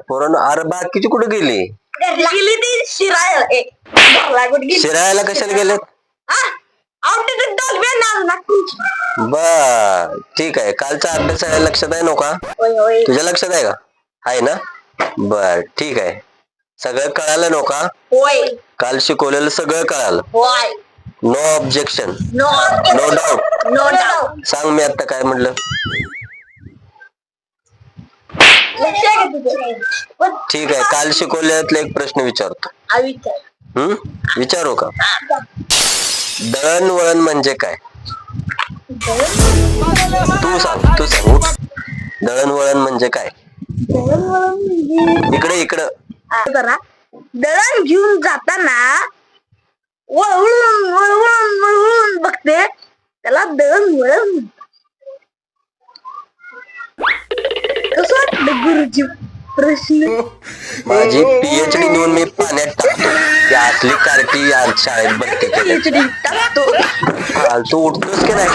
पोरांनो, अरे बाकीची कुठे गेली? गेली ती शिरायला घरला कुठे गेली शिरायला कशाला गेलेत? बर ठीक आहे. कालचा अभ्यास आहे, लक्षात आहे नका? तुझ्या लक्षात आहे का? आहे ना? बर ठीक आहे. सगळं कळालं नका? होय काल शिकवलेलं सगळं कळालं? होय no objection, no no doubt. No doubt. सांग मी आता काय म्हटलं? ठीक आहे. काल शिकवल्यातला एक प्रश्न विचारतो. विचारू का? दळणवळण म्हणजे काय? तू सांग उठ. दळणवळण म्हणजे काय? इकडं दळण घेऊन जाताना वळवून वळवून वळवून बघते, त्याला दळण वळण. कसं वाटलं गुरुजी प्रश्न? माझी PhD देऊन मी पाण्यात टाकतो. ती असली कार्टी आज शाळेत भरती केली. PhD टाकतो. तू उठतोस की नाही?